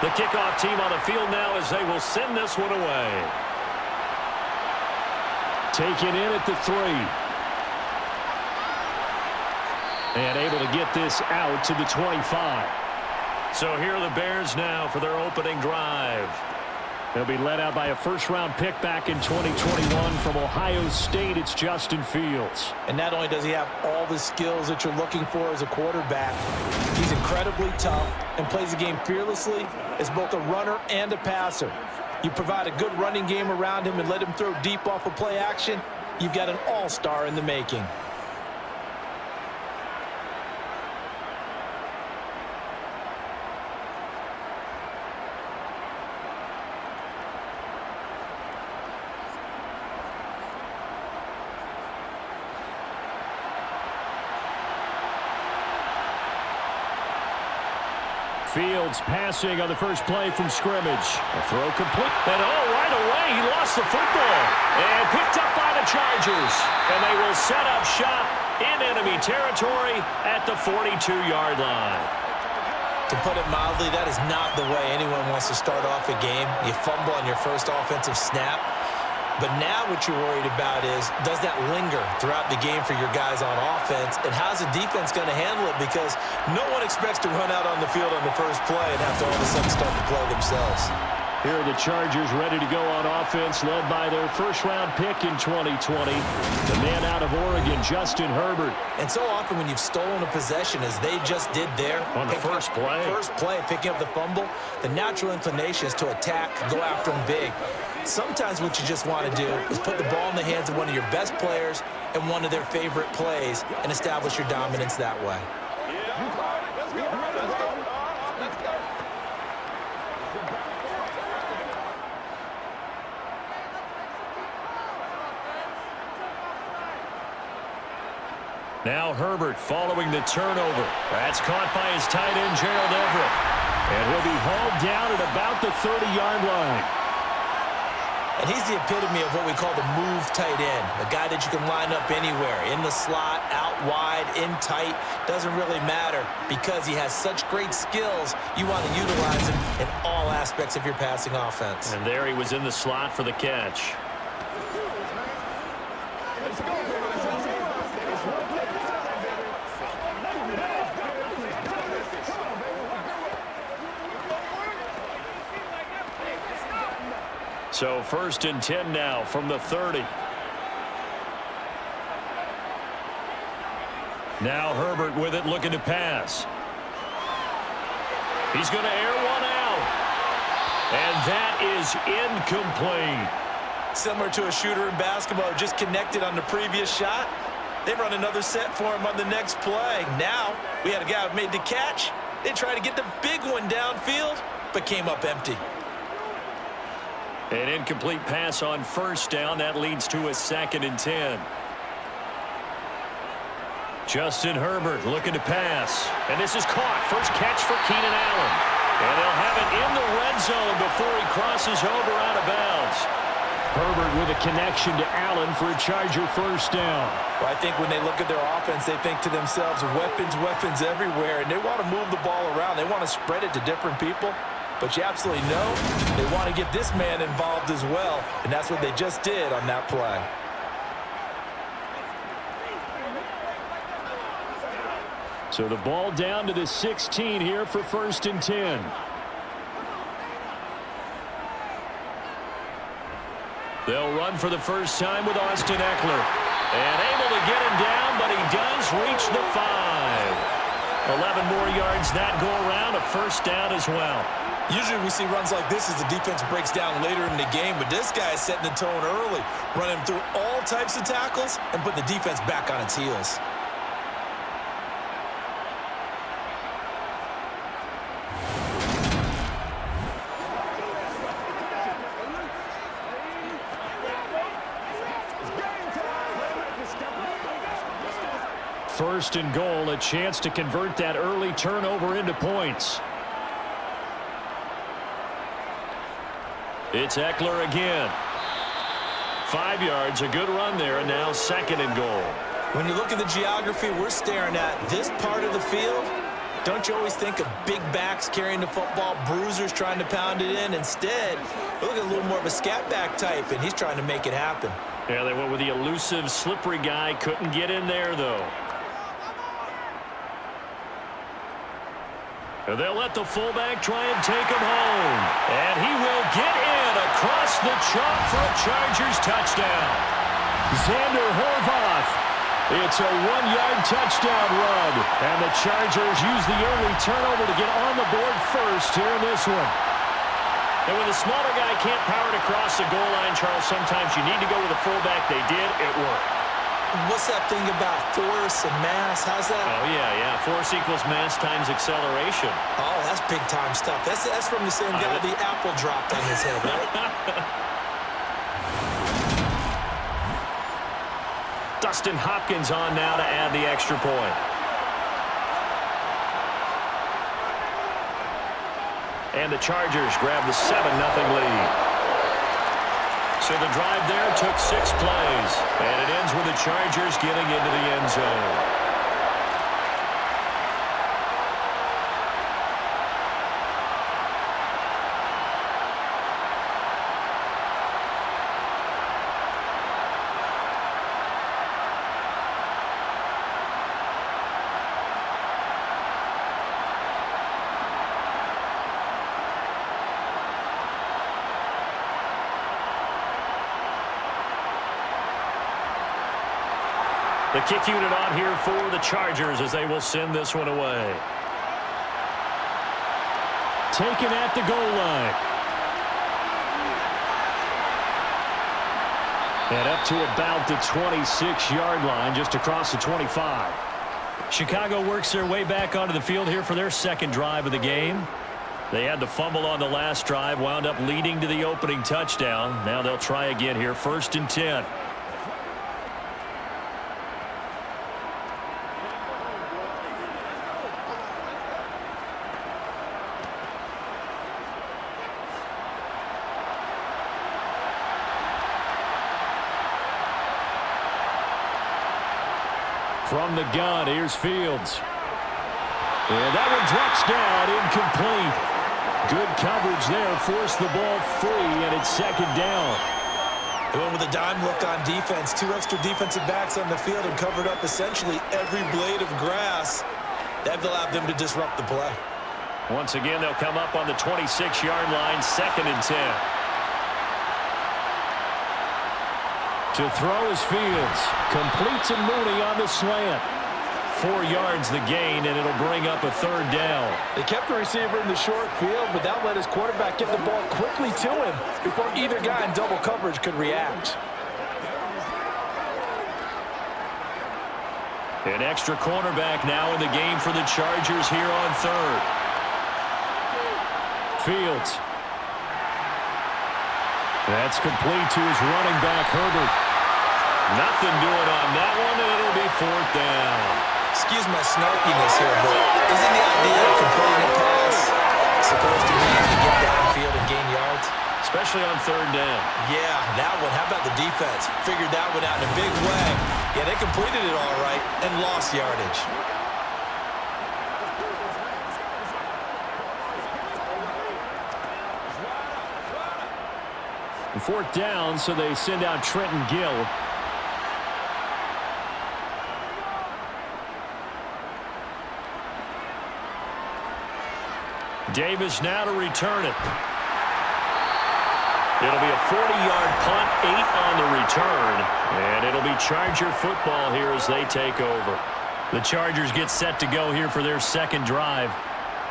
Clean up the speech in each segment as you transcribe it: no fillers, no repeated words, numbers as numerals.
The kickoff team on the field now as they will send this one away. Taken in at the 3. And able to get this out to the 25. So here are the Bears now for their opening drive. They'll be led out by a first-round pick back in 2021 from Ohio State. It's Justin Fields. And not only does he have all the skills that you're looking for as a quarterback, he's incredibly tough and plays the game fearlessly as both a runner and a passer. You provide a good running game around him and let him throw deep off of play action, you've got an all-star in the making. Fields passing on the first play from scrimmage. A throw complete. And right away, he lost the football. And picked up by the Chargers. And they will set up shop in enemy territory at the 42-yard line. To put it mildly, that is not the way anyone wants to start off a game. You fumble on your first offensive snap. But now what you're worried about is, does that linger throughout the game for your guys on offense? And how's the defense going to handle it? Because no one expects to run out on the field on the first play and have to all of a sudden start to play themselves. Here are the Chargers ready to go on offense, led by their first-round pick in 2020. The man out of Oregon, Justin Herbert. And so often when you've stolen a possession, as they just did there. On the first play, picking up the fumble, the natural inclination is to attack, go after them big. Sometimes what you just want to do is put the ball in the hands of one of your best players and one of their favorite plays and establish your dominance that way. Now Herbert following the turnover. That's caught by his tight end, Gerald Everett. And he'll be hauled down at about the 30-yard line. And he's the epitome of what we call the move tight end, a guy that you can line up anywhere, in the slot, out wide, in tight, doesn't really matter because he has such great skills. You want to utilize him in all aspects of your passing offense. And there he was in the slot for the catch. So 1st and 10 now from the 30. Now Herbert with it, looking to pass. He's going to air one out. And that is incomplete. Similar to a shooter in basketball, just connected on the previous shot. They run another set for him on the next play. Now we had a guy who made the catch. They tried to get the big one downfield, but came up empty. An incomplete pass on 1st down. That leads to a 2nd and 10. Justin Herbert looking to pass. And this is caught. First catch for Keenan Allen. And they'll have it in the red zone before he crosses over out of bounds. Herbert with a connection to Allen for a Charger 1st down. Well, I think when they look at their offense, they think to themselves, weapons, weapons everywhere. And they want to move the ball around. They want to spread it to different people. But you absolutely know they want to get this man involved as well. And that's what they just did on that play. So the ball down to the 16 here for 1st and 10. They'll run for the first time with Austin Eckler. And able to get him down, but he does reach the 5. 11 more yards that go around, a 1st down as well. Usually we see runs like this as the defense breaks down later in the game, but this guy is setting the tone early, running through all types of tackles and put the defense back on its heels. First and goal, a chance to convert that early turnover into points. It's Eckler again. 5 yards, a good run there, and now 2nd and goal. When you look at the geography we're staring at, this part of the field Don't you always think of big backs carrying the football, bruisers trying to pound it in? Instead, look at a little more of a scat back type, and he's trying to make it happen. Yeah, they went with the elusive, slippery guy. Couldn't get in there, though. And they'll let the fullback try and take him home. And he will get in across the chalk for a Chargers touchdown. Xander Horvath. It's a 1-yard touchdown run. And the Chargers use the early turnover to get on the board first here in this one. And when the smaller guy can't power it across the goal line, Charles, sometimes you need to go with a fullback. They did. It worked. What's that thing about force and mass? How's that? Oh, yeah. Force equals mass times acceleration. Oh, that's big-time stuff. That's from the same guy the apple dropped on his head, right? Dustin Hopkins on now to add the extra point. And the Chargers grab the 7-0 lead. So the drive there took 6 plays. And it ends with the Chargers getting into the end zone. The kick unit on here for the Chargers as they will send this one away. Taken at the goal line. And up to about the 26-yard line, just across the 25. Chicago works their way back onto the field here for their second drive of the game. They had the fumble on the last drive, wound up leading to the opening touchdown. Now they'll try again here, 1st and 10. From the gun, here's Fields. And that one drops down, incomplete. Good coverage there, forced the ball free, and it's 2nd down. They went with a dime look on defense. 2 extra defensive backs on the field and covered up essentially every blade of grass. That allowed them to disrupt the play. Once again, they'll come up on the 26-yard line, 2nd and 10. To throw is Fields. Complete to Mooney on the slant. 4 yards the gain, and it'll bring up a 3rd down. They kept the receiver in the short field, but that let his quarterback get the ball quickly to him before either guy in double coverage could react. An extra cornerback now in the game for the Chargers here on 3rd. Fields. That's complete to his running back, Herbert. Nothing doing on that one, and it'll be 4th down. Excuse my snarkiness here, but isn't the idea of completing a pass supposed to be to get downfield and gain yards? Especially on 3rd down. Yeah, that one. How about the defense? Figured that one out in a big way. Yeah, they completed it all right and lost yardage. 4th down, so they send out Trenton Gill. Davis now to return it. It'll be a 40-yard punt, 8 on the return, and it'll be Charger football here as they take over. The Chargers get set to go here for their 2nd drive.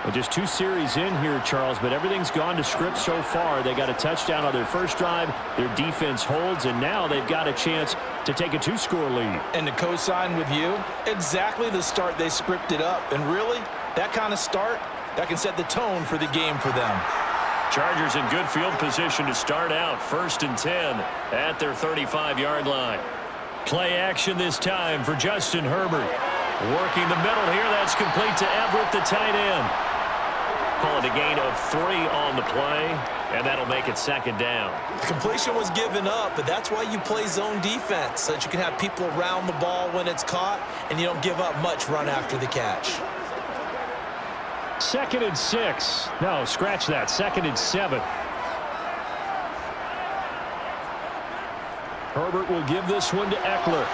Well, just 2 series in here, Charles, but everything's gone to script so far. They got a touchdown on their first drive. Their defense holds, and now they've got a chance to take a 2-score lead. And to co-sign with you, exactly the start they scripted up. And really, that kind of start, that can set the tone for the game for them. Chargers in good field position to start out. 1st and 10 at their 35-yard line. Play action this time for Justin Herbert. Working the middle here. That's complete to Everett, the tight end. Call it a gain of 3 on the play, and that'll make it 2nd down. Completion was given up, but that's why you play zone defense, so that you can have people around the ball when it's caught, and you don't give up much run after the catch. 2nd and 6. No, scratch that. 2nd and 7. Herbert will give this one to Eckler.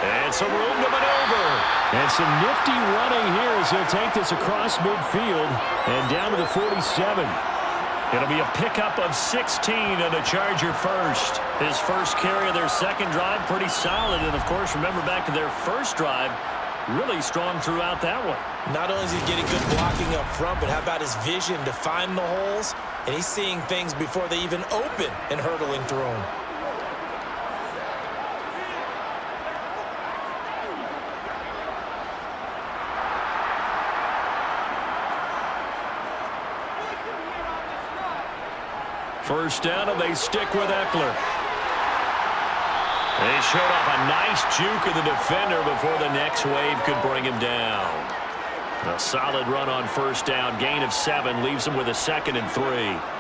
And some room to maneuver. And some nifty running here as he'll take this across midfield and down to the 47. It'll be a pickup of 16 and a Charger first. His first carry of their second drive, pretty solid. And, of course, remember back to their first drive, really strong throughout that one. Not only is he getting good blocking up front, but how about his vision to find the holes? And he's seeing things before they even open and hurtling through them. First down, and they stick with Eckler. They showed off a nice juke of the defender before the next wave could bring him down. A solid run on first down. Gain of 7 leaves them with a 2nd and 3.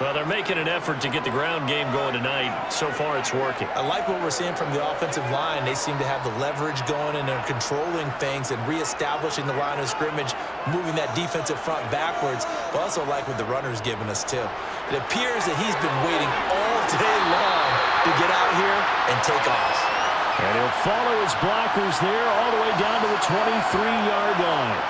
Well, they're making an effort to get the ground game going tonight. So far, it's working. I like what we're seeing from the offensive line. They seem to have the leverage going, and they're controlling things and reestablishing the line of scrimmage, moving that defensive front backwards. But also like what the runner's giving us, too. It appears that he's been waiting all day long to get out here and take off. And he'll follow his blockers there all the way down to the 23-yard line.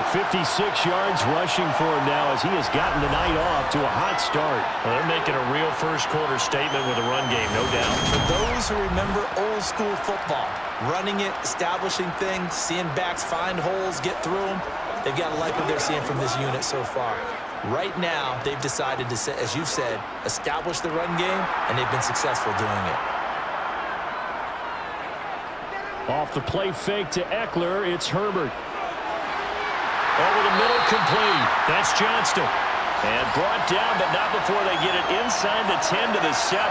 56 yards rushing for him now as he has gotten the night off to a hot start. Well, they're making a real first-quarter statement with a run game, no doubt. For those who remember old-school football, running it, establishing things, seeing backs find holes, get through them, they've got to like what they're seeing from this unit so far. Right now, they've decided to, as you've said, establish the run game, and they've been successful doing it. Off the play fake to Eckler, it's Herbert. Over the middle, complete. That's Johnston. And brought down, but not before they get it inside the 10 to the 7.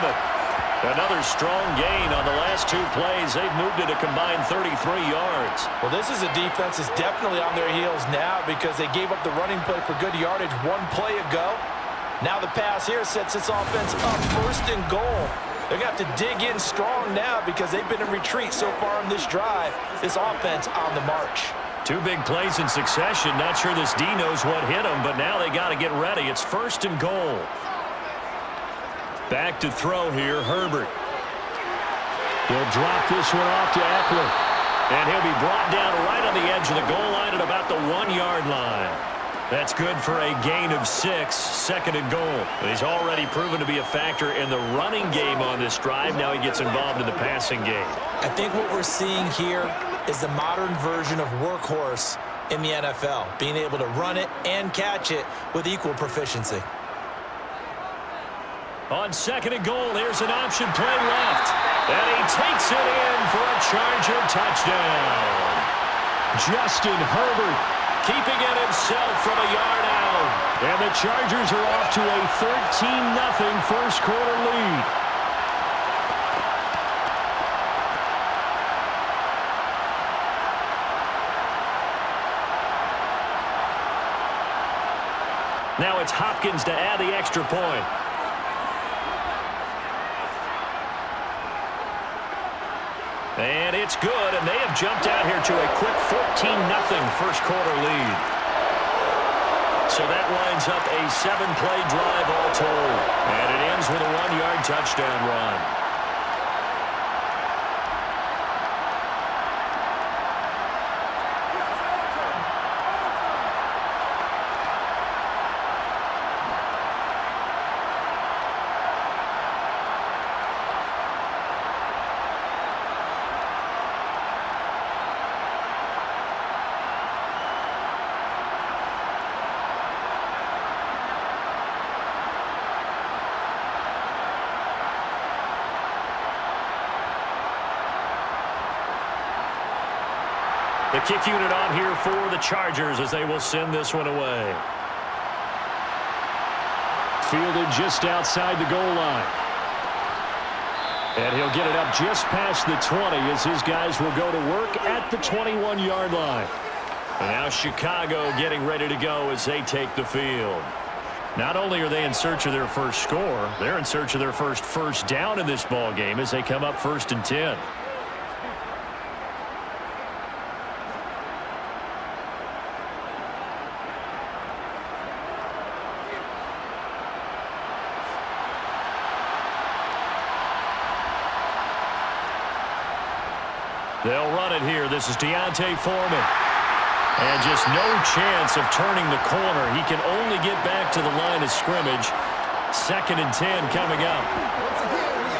Another strong gain on the last 2 plays. They've moved it a combined 33 yards. Well, this is a defense that's definitely on their heels now because they gave up the running play for good yardage 1 play ago. Now the pass here sets this offense up 1st and goal. They're going to have to dig in strong now because they've been in retreat so far on this drive. This offense on the march. 2 big plays in succession. Not sure this D knows what hit him, but now they got to get ready. It's 1st and goal. Back to throw here, Herbert. He'll drop this one off to Eckler. And he'll be brought down right on the edge of the goal line at about the 1-yard line. That's good for a gain of 6, 2nd and goal. He's already proven to be a factor in the running game on this drive. Now he gets involved in the passing game. I think what we're seeing here is the modern version of workhorse in the NFL, being able to run it and catch it with equal proficiency. On 2nd and goal, here's an option play left. And he takes it in for a Charger touchdown. Justin Herbert keeping it himself from a yard out. And the Chargers are off to a 13-0 first-quarter lead. Now it's Hopkins to add the extra point. And it's good, and they have jumped out here to a quick 14-0 first-quarter lead. So that lines up a 7-play drive all told. And it ends with a 1-yard touchdown run. The kick unit on here for the Chargers as they will send this one away. Fielded just outside the goal line. And he'll get it up just past the 20 as his guys will go to work at the 21-yard line. And now Chicago getting ready to go as they take the field. Not only are they in search of their first score, they're in search of their first down in this ball game as they come up 1st and 10. They'll run it here. This is Deontay Foreman. And just no chance of turning the corner. He can only get back to the line of scrimmage. 2nd and 10 coming up.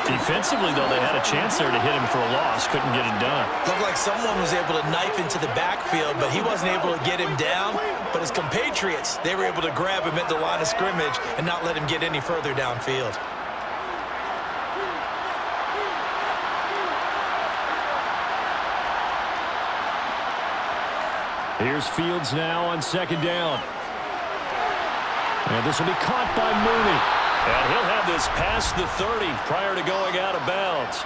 Defensively, though, they had a chance there to hit him for a loss. Couldn't get it done. Looked like someone was able to knife into the backfield, but he wasn't able to get him down. But his compatriots, they were able to grab him at the line of scrimmage and not let him get any further downfield. Here's Fields now on 2nd down. And this will be caught by Mooney. And he'll have this past the 30 prior to going out of bounds.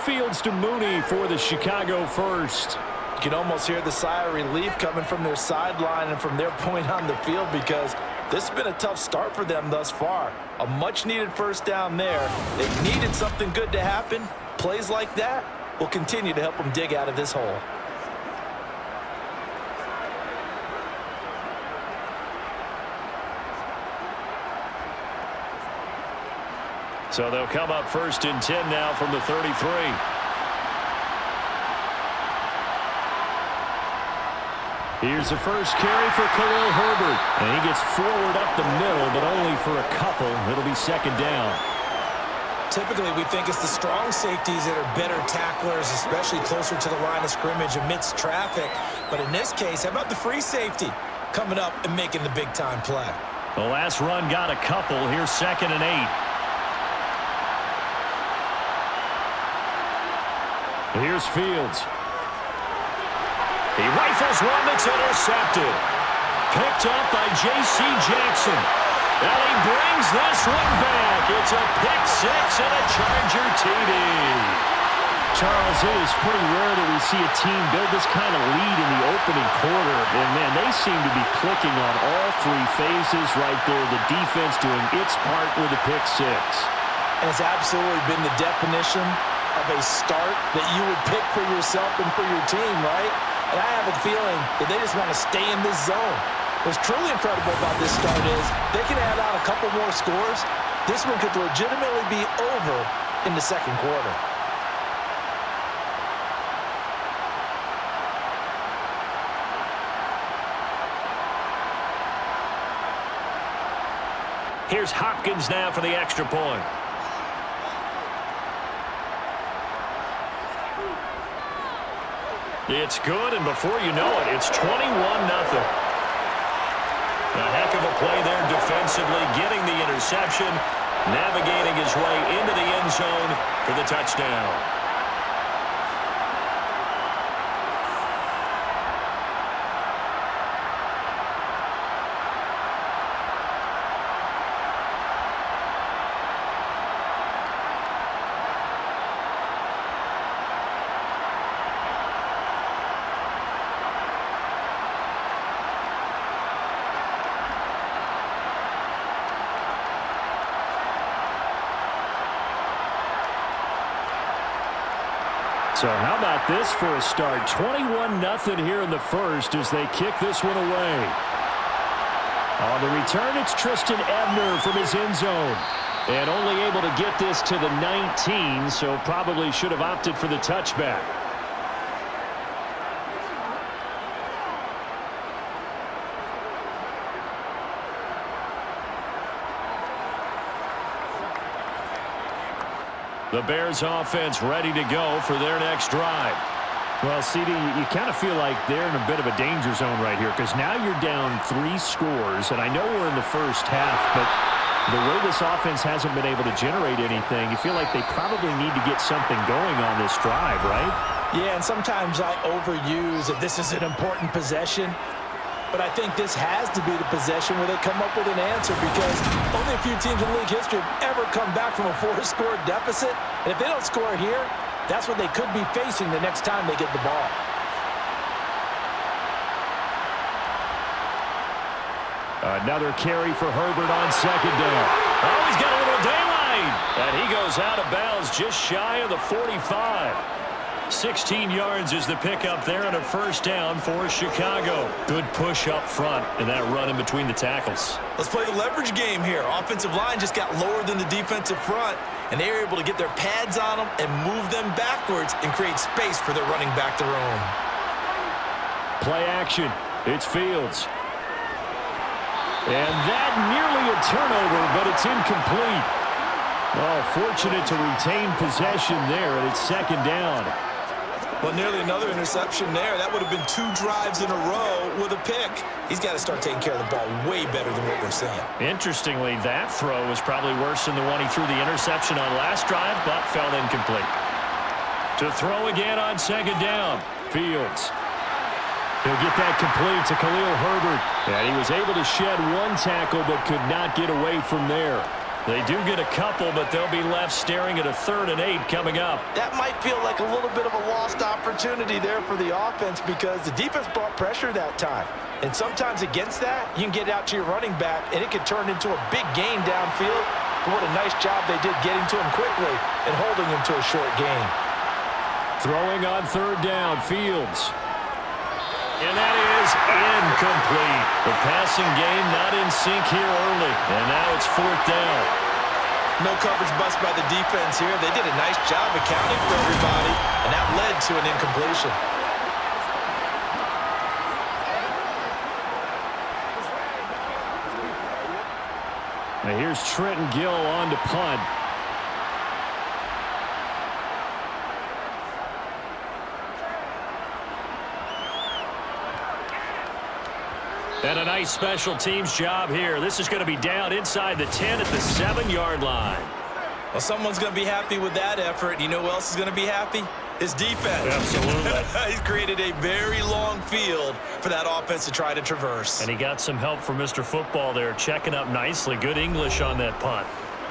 Fields to Mooney for the Chicago first. You can almost hear the sigh of relief coming from their sideline and from their point on the field because this has been a tough start for them thus far. A much-needed first down there. They needed something good to happen. Plays like that will continue to help them dig out of this hole. So they'll come up 1st and 10 now from the 33. Here's the first carry for Khalil Herbert. And he gets forward up the middle, but only for a couple. It'll be 2nd down. Typically, we think it's the strong safeties that are better tacklers, especially closer to the line of scrimmage amidst traffic. But in this case, how about the free safety coming up and making the big-time play? The last run got a couple. Here's 2nd and 8. Here's Fields. He rifles one that's intercepted. Picked up by J.C. Jackson. And he brings this one back. It's a pick 6 and a Charger TD. Charles, it is pretty rare that we see a team build this kind of lead in the opening quarter. And, man, they seem to be clicking on all 3 phases right there. The defense doing its part with a pick 6. And it's absolutely been the definition of a start that you would pick for yourself and for your team, right? And I have a feeling that they just want to stay in this zone. What's truly incredible about this start is they can add on a couple more scores. This one could legitimately be over in the 2nd quarter. Here's Hopkins now for the extra point. It's good, and before you know it, it's 21-0. A heck of a play there defensively, getting the interception, navigating his way into the end zone for the touchdown. So how about this for a start? 21-0 here in the first as they kick this one away. On the return, it's Tristan Ebner from his end zone. And only able to get this to the 19, so probably should have opted for the touchback. The Bears offense ready to go for their next drive. Well, CD, you kind of feel like they're in a bit of a danger zone right here because now you're down 3 scores, and I know we're in the first half, but the way this offense hasn't been able to generate anything, you feel like they probably need to get something going on this drive, right? Yeah, and sometimes I overuse that this is an important possession. But I think this has to be the possession where they come up with an answer because only a few teams in league history have ever come back from a 4-score deficit. And if they don't score here, that's what they could be facing the next time they get the ball. Another carry for Herbert on 2nd down. Oh, he's got a little daylight. And he goes out of bounds just shy of the 45. 16 yards is the pickup there and a first down for Chicago. Good push up front and that run in between the tackles. Let's play the leverage game here. Offensive line just got lower than the defensive front. and they were able to get their pads on them and move them backwards and create space for their running back to roam. Play action. It's Fields. And that nearly a turnover, but it's incomplete. Oh, fortunate to retain possession there, and it's second down. Well, nearly another interception there. That would have been 2 drives in a row with a pick. He's got to start taking care of the ball way better than what we're seeing. Interestingly, that throw was probably worse than the one he threw the interception on last drive, but fell incomplete. To throw again on second down, Fields. He'll get that complete to Khalil Herbert. And he was able to shed 1 tackle, but could not get away from there. They do get a couple, but they'll be left staring at a 3rd and 8 coming up. That might feel like a little bit of a lost opportunity there for the offense because the defense brought pressure that time. And sometimes against that, you can get out to your running back, and it can turn into a big gain downfield. But what a nice job they did getting to him quickly and holding him to a short gain. Throwing on 3rd down, Fields. And that is incomplete. The passing game not in sync here early. And now it's 4th down. No coverage bust by the defense here. They did a nice job accounting for everybody, and that led to an incompletion. Now here's Trenton Gill on to punt. And a nice special teams job here. This is going to be down inside the 10 at the 7-yard line. Well, someone's going to be happy with that effort. You know who else is going to be happy? His defense. Absolutely. He's created a very long field for that offense to try to traverse. And he got some help from Mr. Football there, checking up nicely. Good English on that punt.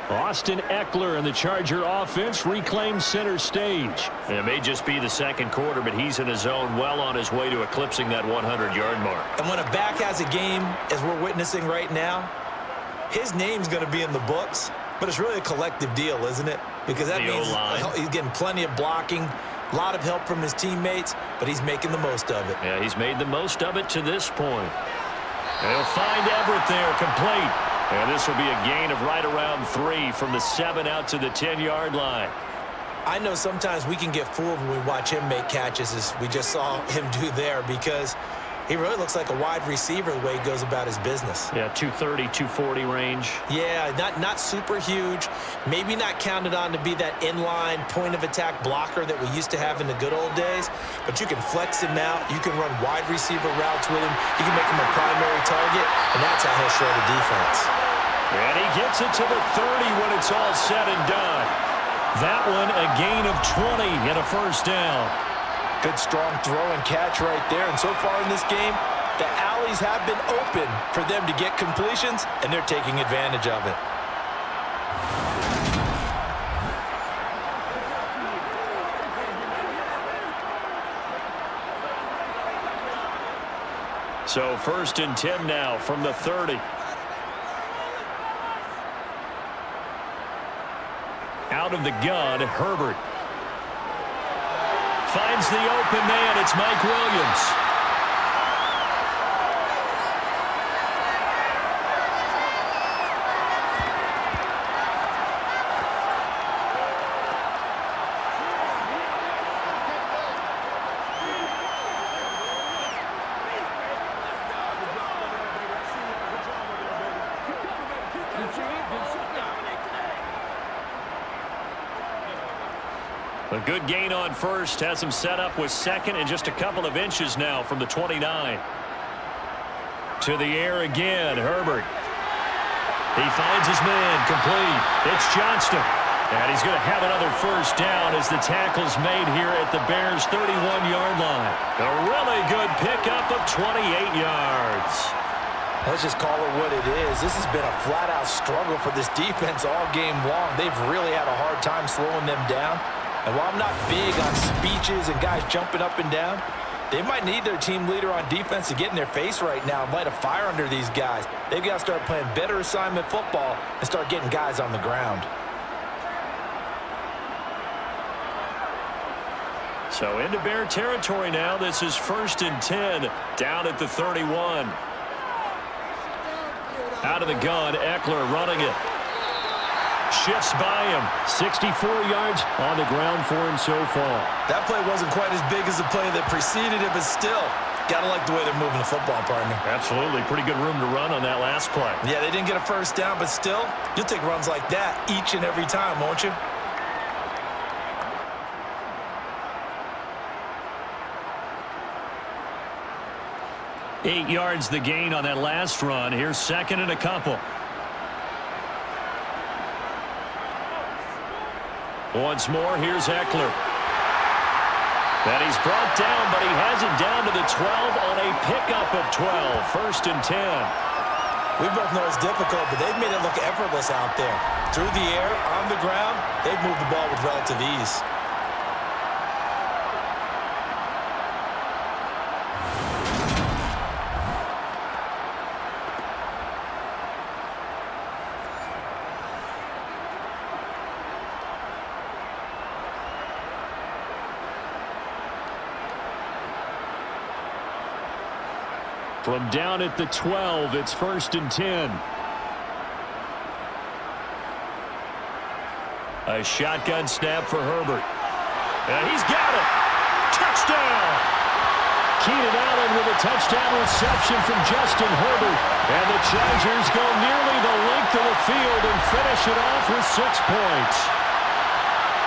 Austin Eckler and the Charger offense reclaimed center stage. It may just be the 2nd quarter, but he's in his zone, well on his way to eclipsing that 100-yard mark. And when a back has a game, as we're witnessing right now, his name's going to be in the books, but it's really a collective deal, isn't it? Because that means he's getting plenty of blocking, a lot of help from his teammates, but he's making the most of it. Yeah, he's made the most of it to this point. They'll find Everett there, complete. And this will be a gain of right around 3 from the 7 out to the 10-yard line. I know sometimes we can get fooled when we watch him make catches, as we just saw him do there, because he really looks like a wide receiver the way he goes about his business. Yeah, 230, 240 range. Yeah, not super huge. Maybe not counted on to be that inline point-of-attack blocker that we used to have in the good old days, but you can flex him out. You can run wide receiver routes with him. You can make him a primary target, and that's how he'll show the defense. And he gets it to the 30 when it's all said and done. That one a gain of 20 and a 1st down. Good strong throw and catch right there. And so far in this game, the alleys have been open for them to get completions, and they're taking advantage of it. So 1st and 10 now from the 30. Out of the gun, Herbert. Finds the open man. It's Mike Williams. A good gain on 1st, has him set up with 2nd and just a couple of inches now from the 29. To the air again, Herbert. He finds his man, complete. It's Johnston. And he's going to have another 1st down as the tackle's made here at the Bears' 31-yard line. A really good pickup of 28 yards. Let's just call it what it is. This has been a flat-out struggle for this defense all game long. They've really had a hard time slowing them down. And while I'm not big on speeches and guys jumping up and down, they might need their team leader on defense to get in their face right now and light a fire under these guys. They've got to start playing better assignment football and start getting guys on the ground. So into Bear territory now. This is 1st and 10 down at the 31. Out of the gun, Eckler running it. shifts by him. 64 yards on the ground for him so far. That play wasn't quite as big as the play that preceded it, but still, got to like the way they're moving the football, partner. Absolutely. Pretty good room to run on that last play. Yeah, they didn't get a first down, but still, you'll take runs like that each and every time, won't you? Eight yards the gain on that last run. Here's second and a couple. Once more, here's Eckler. And he's brought down, but he has it down to the 12 on a pickup of 12. First and 10. We both know it's difficult, but they've made it look effortless out there. Through the air, on the ground, they've moved the ball with relative ease. From down at the 12, it's first and 10. A shotgun snap for Herbert. And he's got it. Touchdown. Keenan Allen with a touchdown reception from Justin Herbert. And the Chargers go nearly the length of the field and finish it off with 6 points.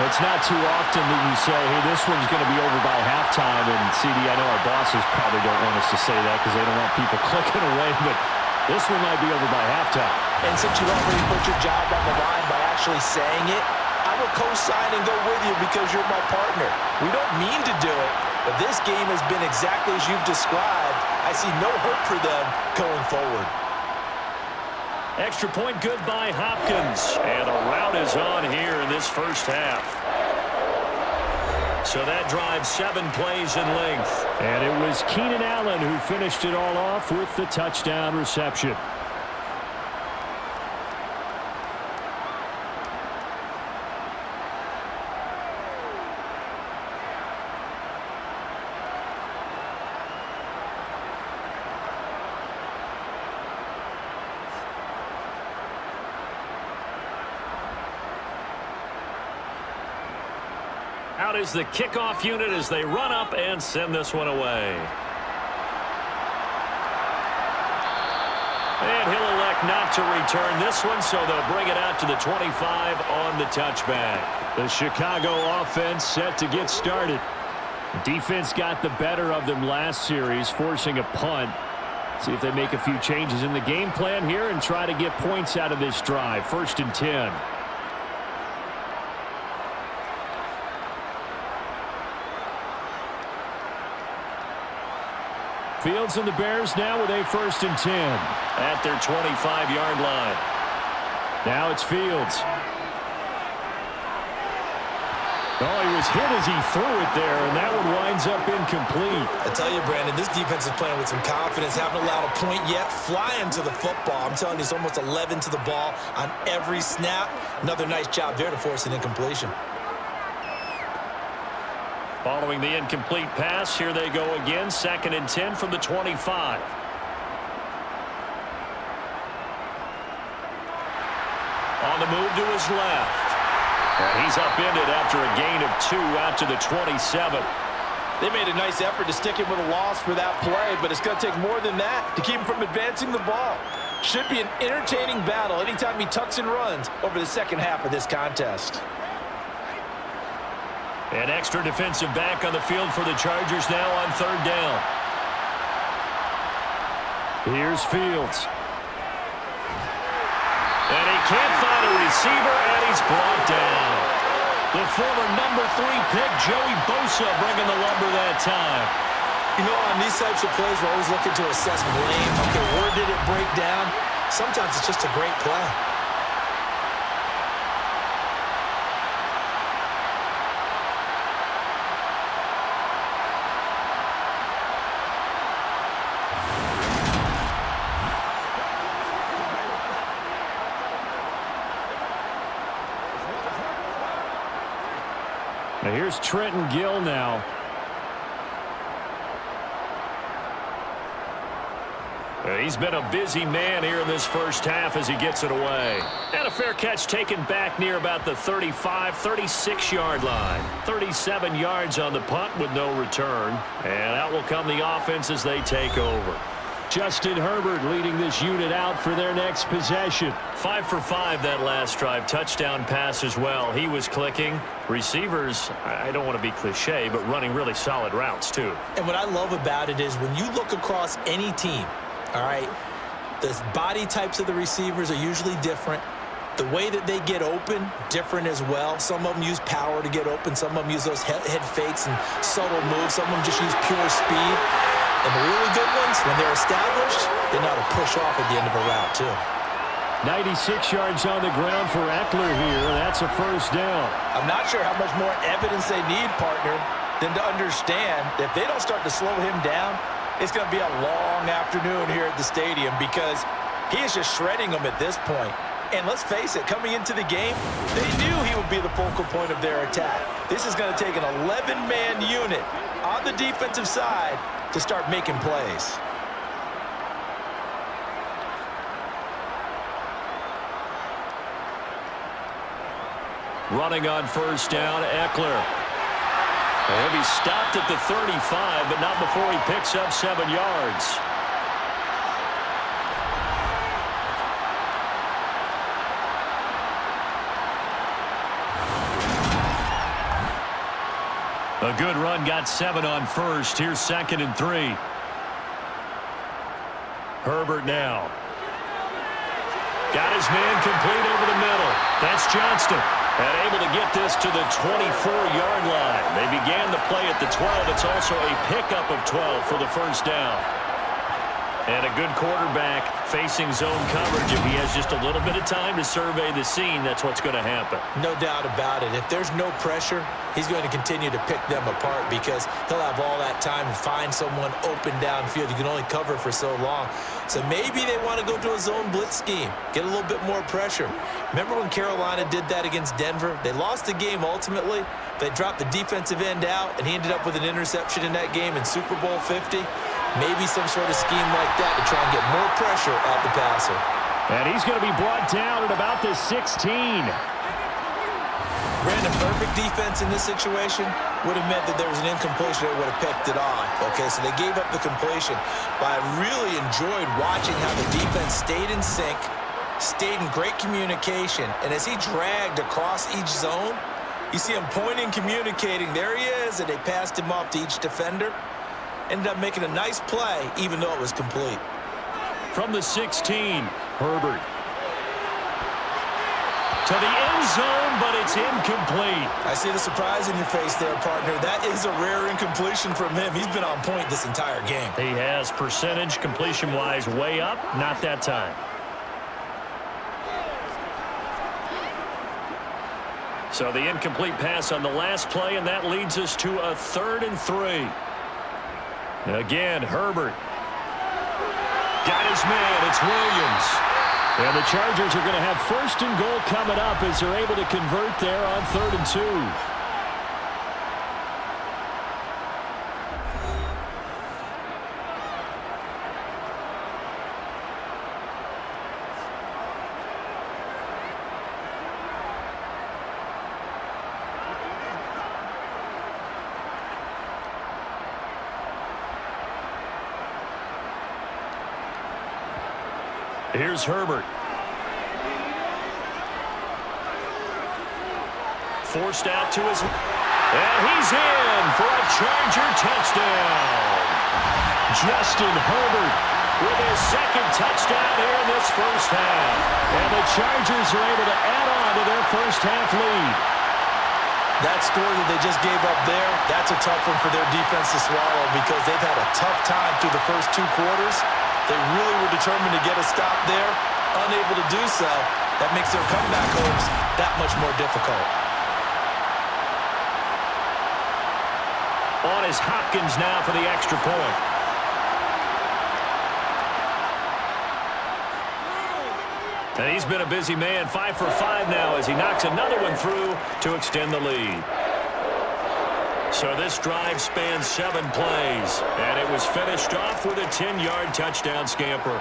It's not too often that you say, hey, this one's going to be over by halftime. And, CD, I know our bosses probably don't want us to say that because they don't want people clicking away, but this one might be over by halftime. And since you already put your job on the line by actually saying it, I would co-sign and go with you because you're my partner. We don't mean to do it, but this game has been exactly as you've described. I see no hope for them going forward. Extra point good by Hopkins. And the rout is on here in this first half. So that drives 7 plays in length. And it was Keenan Allen who finished it all off with the touchdown reception. Out is the kickoff unit as they run up and send this one away. And he'll elect not to return this one, so they'll bring it out to the 25 on the touchback. The Chicago offense set to get started. Defense got the better of them last series, forcing a punt. See if they make a few changes in the game plan here and try to get points out of this drive. First and 10. Fields and the Bears now with a first and 10 at their 25-yard line. Now it's Fields. Oh, he was hit as he threw it there, and that one winds up incomplete. I tell you, Brandon, this defense is playing with some confidence. Haven't allowed a point yet. Flying to the football. I'm telling you, it's almost 11 to the ball on every snap. Another nice job there to force an incompletion. Following the incomplete pass, here they go again. Second and 10 from the 25. On the move to his left. And he's upended after a gain of 2 out to the 27. They made a nice effort to stick him with a loss for that play, but it's going to take more than that to keep him from advancing the ball. Should be an entertaining battle anytime he tucks and runs over the second half of this contest. An extra defensive back on the field for the Chargers now on third down. Here's Fields. And he can't find a receiver, and he's brought down. The former number 3 pick, Joey Bosa, bringing the lumber that time. You know, on these types of plays, we're always looking to assess blame. Okay, where did it break down? Sometimes it's just a great play. Now here's Trenton Gill now. He's been a busy man here in this first half as he gets it away. And a fair catch taken back near about the 35, 36-yard line. 37 yards on the punt with no return. And out will come the offense as they take over. Justin Herbert leading this unit out for their next possession. 5 for 5 that last drive. Touchdown pass as well. He was clicking. Receivers, I don't want to be cliche, but running really solid routes too. And what I love about it is when you look across any team, all right, the body types of the receivers are usually different. The way that they get open, different as well. Some of them use power to get open. Some of them use those head fakes and subtle moves. Some of them just use pure speed. And the really good ones, when they're established, they know how to push off at the end of a route, too. 96 yards on the ground for Eckler here. That's a first down. I'm not sure how much more evidence they need, partner, than to understand that if they don't start to slow him down, it's going to be a long afternoon here at the stadium because he is just shredding them at this point. And let's face it, coming into the game, they knew he would be the focal point of their attack. This is going to take an 11-man unit on the defensive side to start making plays. Running on first down, Eckler. He'll be stopped at the 35, but not before he picks up 7 yards. A good run, got 7 on first. Here's 2nd and 3. Herbert now. Got his man complete over the middle. That's Johnston. And able to get this to the 24-yard line. They began the play at the 12. It's also a pickup of 12 for the first down. And a good quarterback facing zone coverage. If he has just a little bit of time to survey the scene, that's what's going to happen. No doubt about it. If there's no pressure, he's going to continue to pick them apart because he'll have all that time to find someone open downfield. You can only cover for so long. So maybe they want to go to a zone blitz scheme, get a little bit more pressure. Remember when Carolina did that against Denver? They lost the game ultimately. They dropped the defensive end out, and he ended up with an interception in that game in Super Bowl 50. Maybe some sort of scheme like that to try and get more pressure at the passer. And he's going to be brought down at about the 16. Brandon, perfect defense in this situation would have meant that there was an incompletion. They would have picked it off. Okay, so they gave up the completion. But I really enjoyed watching how the defense stayed in sync, stayed in great communication. And as he dragged across each zone, you see him pointing, communicating. There he is, and they passed him off to each defender. Ended up making a nice play, even though it was complete. From the 16, Herbert. To the end zone, but it's incomplete. I see the surprise in your face there, partner. That is a rare incompletion from him. He's been on point this entire game. He has percentage completion-wise way up. Not that time. So the incomplete pass on the last play, and that leads us to a 3rd and 3. Again, Herbert. Got his man. It's Williams. And the Chargers are going to have 1st and goal coming up as they're able to convert there on 3rd and 2. Here's Herbert. Forced out to his... And he's in for a Charger touchdown. Justin Herbert with his 2nd touchdown here in this first half. And the Chargers are able to add on to their first half lead. That score that they just gave up there, that's a tough one for their defense to swallow because they've had a tough time through the first 2 quarters. They really were determined to get a stop there, unable to do so. That makes their comeback hopes that much more difficult. On is Hopkins now for the extra point. And he's been a busy man, 5 for 5 now as he knocks another one through to extend the lead. So this drive spans 7 plays, and it was finished off with a 10-yard touchdown scamper.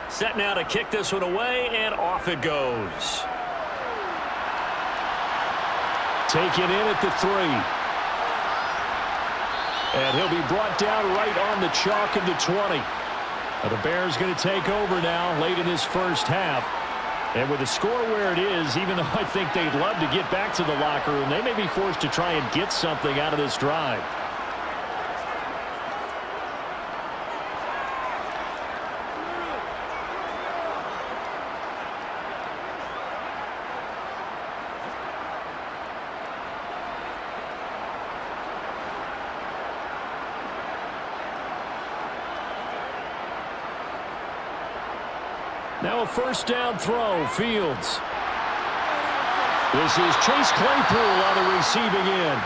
Set now to kick this one away, and off it goes. Taken in at the 3. And he'll be brought down right on the chalk of the 20. Now the Bears going to take over now late in this first half. And with the score where it is, even though I think they'd love to get back to the locker room, they may be forced to try and get something out of this drive. Now a first down throw, Fields. This is Chase Claypool on the receiving end.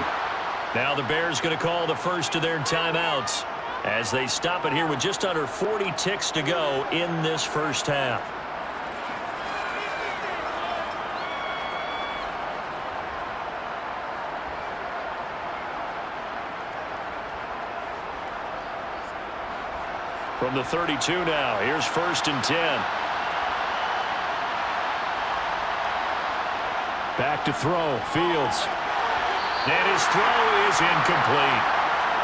Now the Bears going to call the first of their timeouts as they stop it here with just under 40 ticks to go in this first half. From the 32 now, here's 1st and 10. Back to throw, Fields. And his throw is incomplete.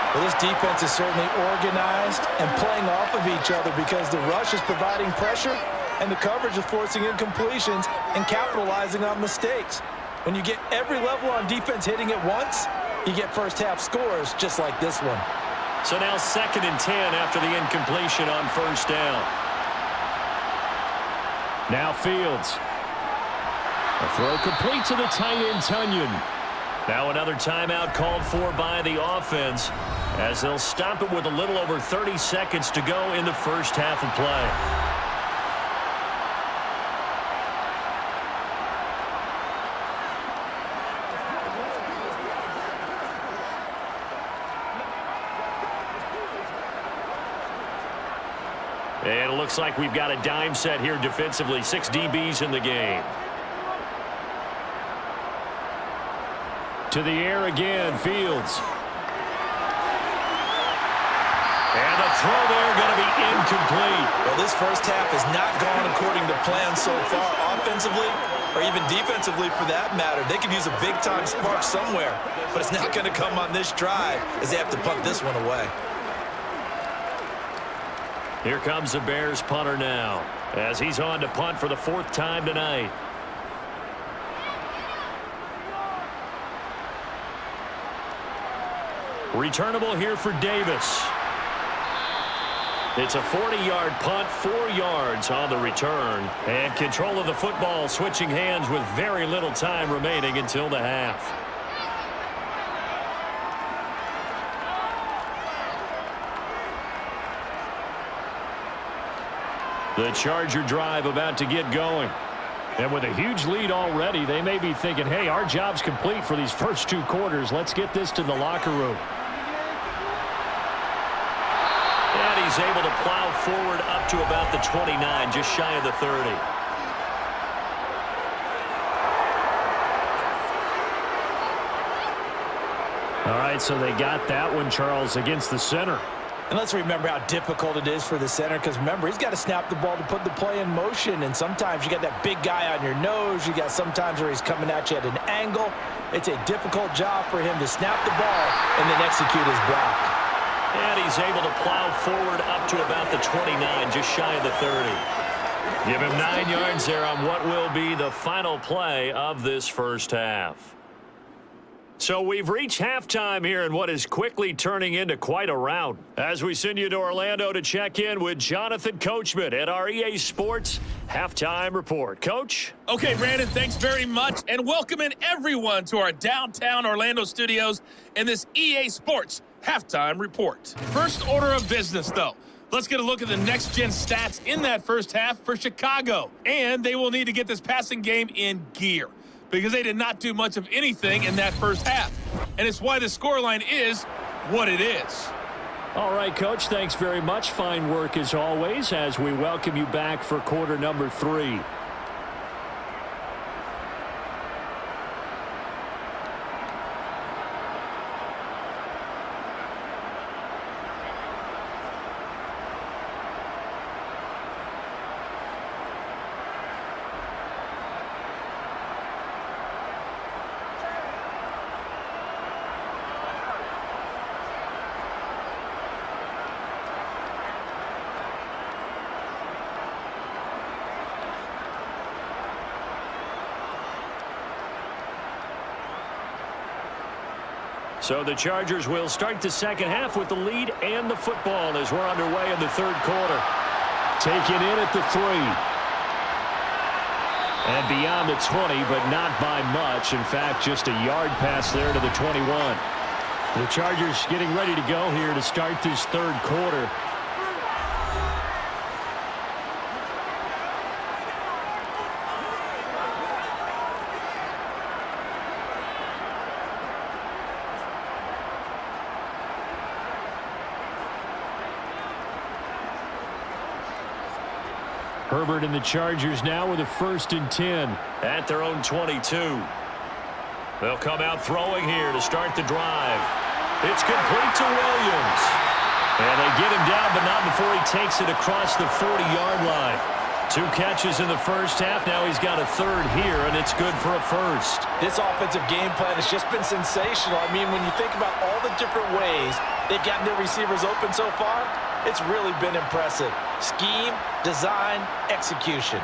Well, this defense is certainly organized and playing off of each other because the rush is providing pressure and the coverage is forcing incompletions and capitalizing on mistakes. When you get every level on defense hitting at once, you get first half scores just like this one. So now 2nd and 10 after the incompletion on first down. Now Fields. A throw complete to the tight end, Tunyon. Now another timeout called for by the offense as they'll stop it with a little over 30 seconds to go in the first half of play. And it looks like we've got a dime set here defensively. 6 DBs in the game. To the air again, Fields. And the throw there going to be incomplete. Well, this first half has not gone according to plan so far offensively or even defensively for that matter. They could use a big-time spark somewhere, but it's not going to come on this drive as they have to punt this one away. Here comes the Bears punter now as he's on to punt for the 4th time tonight. Returnable here for Davis. It's a 40-yard punt, 4 yards on the return. And control of the football switching hands with very little time remaining until the half. The Charger drive about to get going. And with a huge lead already, they may be thinking, hey, our job's complete for these first 2 quarters. Let's get this to the locker room. And he's able to plow forward up to about the 29, just shy of the 30. All right, so they got that one, Charles, against the center. And let's remember how difficult it is for the center because, remember, he's got to snap the ball to put the play in motion. And sometimes you got that big guy on your nose. You got sometimes where he's coming at you at an angle. It's a difficult job for him to snap the ball and then execute his block. And he's able to plow forward up to about the 29, just shy of the 30. Give him 9 yards there on what will be the final play of this first half. So we've reached halftime here in what is quickly turning into quite a rout. As we send you to Orlando to check in with Jonathan Coachman at our EA Sports Halftime Report. Coach? Okay, Brandon, thanks very much, and welcome in everyone to our downtown Orlando studios in this EA Sports halftime report. First order of business, though. Let's get a look at the next-gen stats in that first half for Chicago. And they will need to get this passing game in gear because they did not do much of anything in that first half. And it's why the scoreline is what it is. All right, Coach, thanks very much. Fine work as always as we welcome you back for quarter number 3. So the Chargers will start the second half with the lead and the football as we're underway in the third quarter. Taken in at the 3. And beyond the 20, but not by much. In fact, just a yard pass there to the 21. The Chargers getting ready to go here to start this third quarter. Herbert and the Chargers now with a 1st and 10 at their own 22. They'll come out throwing here to start the drive. It's complete to Williams. And they get him down, but not before he takes it across the 40-yard line. 2 catches in the first half. Now he's got a 3rd here, and it's good for a 1st. This offensive game plan has just been sensational. I mean, when you think about all the different ways they've gotten their receivers open so far, it's really been impressive. Scheme, design, execution.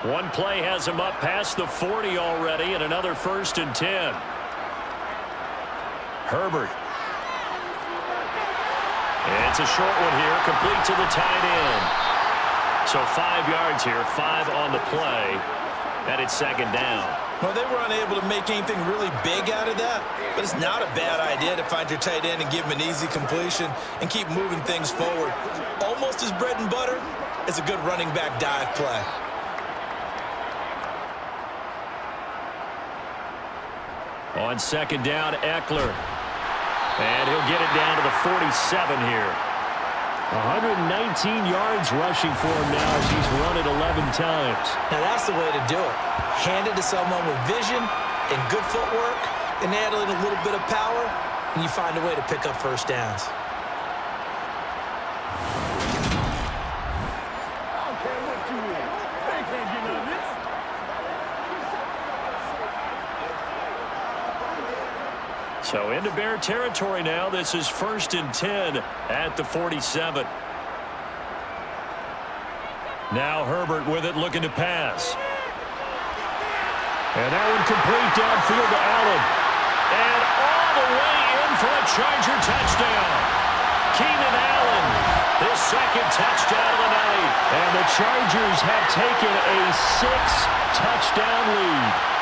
One play has him up past the 40 already, and another 1st and 10. Herbert. It's a short one here, complete to the tight end. So 5 yards here, 5 on the play, and it's 2nd down. Well, they were unable to make anything really big out of that, but it's not a bad idea to find your tight end and give him an easy completion and keep moving things forward. Almost as bread and butter as a good running back dive play. On 2nd down, Eckler. And he'll get it down to the 47 here. 119 yards rushing for him now as he's run it 11 times. Now that's the way to do it. Hand it to someone with vision and good footwork and add in a little bit of power, and you find a way to pick up 1st downs. So into Bear territory now. This is 1st and 10 at the 47. Now Herbert with it, looking to pass. And that one complete downfield to Allen. And all the way in for a Charger touchdown. Keenan Allen, his 2nd touchdown of the night. And the Chargers have taken a 6-touchdown lead.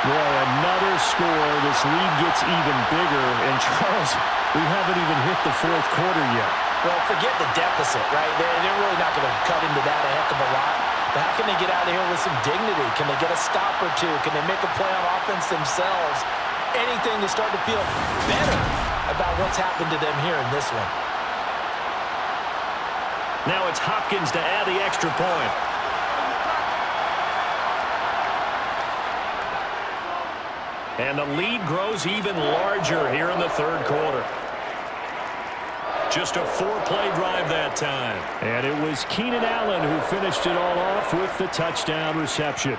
Boy, another score. This lead gets even bigger. And, Charles, we haven't even hit the 4th quarter yet. Well, forget the deficit, right? They're really not going to cut into that a heck of a lot. But how can they get out of here with some dignity? Can they get a stop or 2? Can they make a play on offense themselves? Anything to start to feel better about what's happened to them here in this one. Now it's Hopkins to add the extra point. And the lead grows even larger here in the 3rd quarter. Just a 4-play drive that time. And it was Keenan Allen who finished it all off with the touchdown reception.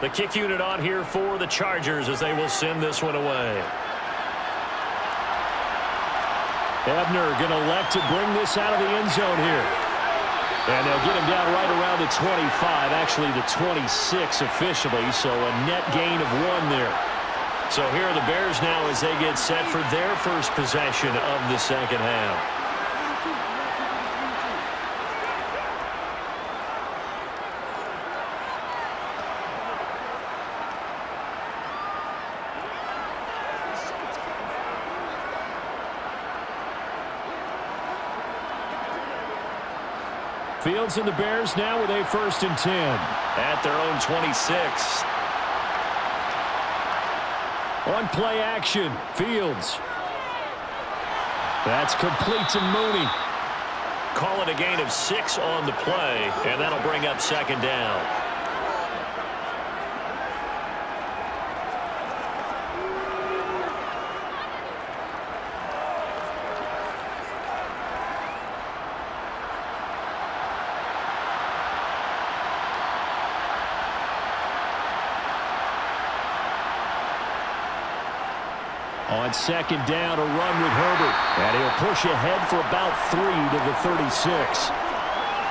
The kick unit on here for the Chargers as they will send this one away. Ebner going to elect to bring this out of the end zone here. And they'll get him down right around the 25, actually the 26 officially, so a net gain of 1 there. So here are the Bears now as they get set for their first possession of the second half. Fields and the Bears now with a 1st and 10 at their own 26. On play action, Fields. That's complete to Mooney. Call it a gain of 6 on the play, and that'll bring up 2nd down. On 2nd down, a run with Herbert. And he'll push ahead for about 3 to the 36.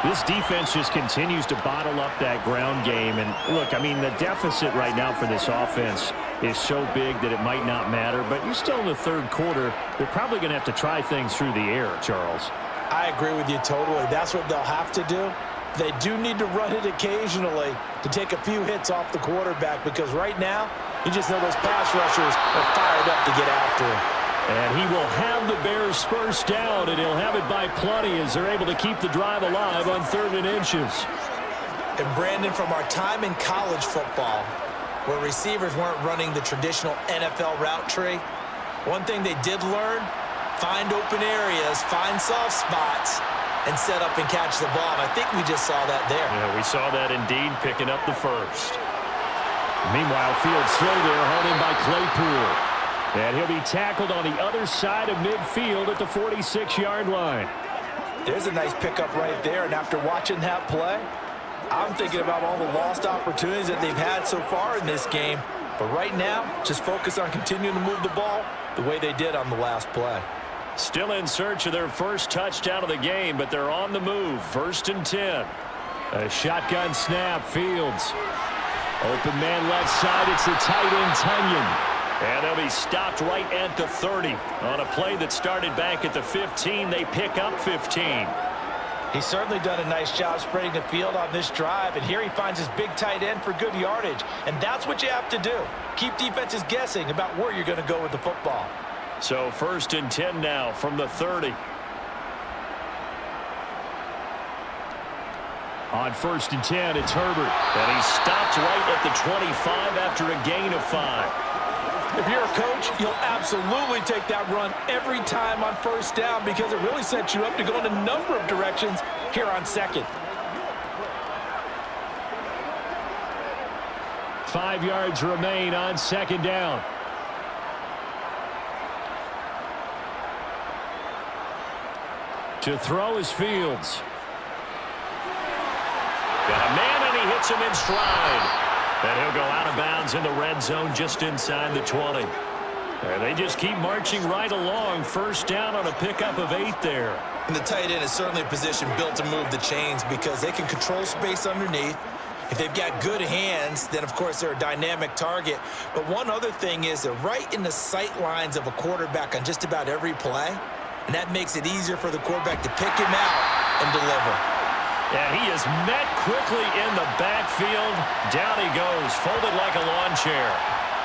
This defense just continues to bottle up that ground game. And look, I mean, the deficit right now for this offense is so big that it might not matter. But you're still in the 3rd quarter. They're probably going to have to try things through the air, Charles. I agree with you totally. That's what they'll have to do. They do need to run it occasionally to take a few hits off the quarterback, because right now, you just know those pass rushers are fired up to get after him. And he will have the Bears' 1st down, and he'll have it by plenty as they're able to keep the drive alive on 3rd and inches. And Brandon, from our time in college football, where receivers weren't running the traditional NFL route tree, one thing they did learn, find open areas, find soft spots, and set up and catch the ball. And I think we just saw that there. Yeah, we saw that indeed, picking up the 1st. Meanwhile, Fields throw there, hauled in by Claypool. And he'll be tackled on the other side of midfield at the 46-yard line. There's a nice pickup right there, and after watching that play, I'm thinking about all the lost opportunities that they've had so far in this game. But right now, just focus on continuing to move the ball the way they did on the last play. Still in search of their 1st touchdown of the game, but they're on the move. 1st and 10. A shotgun snap, Fields. Open man left side, it's the tight end, Tunyon. And they'll be stopped right at the 30. On a play that started back at the 15, they pick up 15. He's certainly done a nice job spreading the field on this drive, and here he finds his big tight end for good yardage. And that's what you have to do. Keep defenses guessing about where you're going to go with the football. So 1st and 10 now from the 30. On 1st and 10, it's Herbert. And he's stopped right at the 25 after a gain of 5. If you're a coach, you'll absolutely take that run every time on 1st down, because it really sets you up to go in a number of directions here on 2nd. 5 yards remain on 2nd down. To throw is Fields. Got a man, and he hits him in stride. And he'll go out of bounds in the red zone just inside the 20. And they just keep marching right along. 1st down on a pickup of 8 there. And the tight end is certainly a position built to move the chains, because they can control space underneath. If they've got good hands, then, of course, they're a dynamic target. But one other thing is they're right in the sight lines of a quarterback on just about every play. And that makes it easier for the quarterback to pick him out and deliver. And he is met quickly in the backfield. Down he goes, folded like a lawn chair.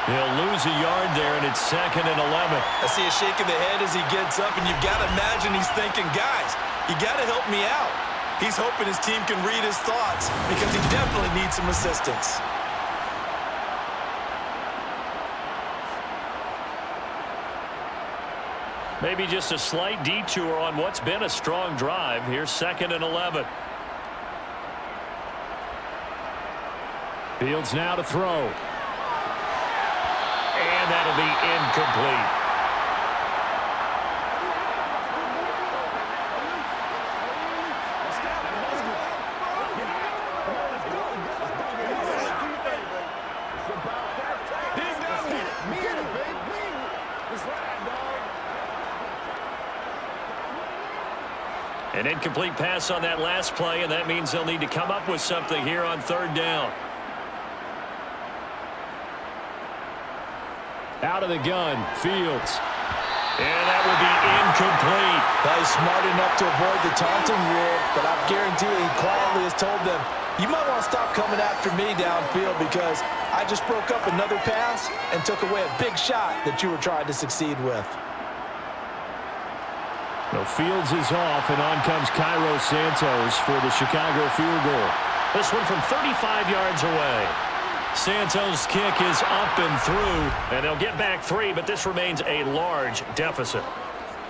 He'll lose a yard there, and it's 2nd and 11. I see a shake of the head as he gets up, and you've got to imagine he's thinking, guys, you got to help me out. He's hoping his team can read his thoughts, because he definitely needs some assistance. Maybe just a slight detour on what's been a strong drive. Here's 2nd and 11. Fields now to throw. And that'll be incomplete. incomplete pass on that last play, and that means they'll need to come up with something here on third down. Out of the gun, Fields. And that will be incomplete. Well, he's smart enough to avoid the taunting rule, but I guarantee he quietly has told them, you might want to stop coming after me downfield because I just broke up another pass and took away a big shot that you were trying to succeed with. Well, Fields is off, and on comes Cairo Santos for the Chicago field goal. This one from 35 yards away. Santos' kick is up and through, and they'll get back 3, but this remains a large deficit.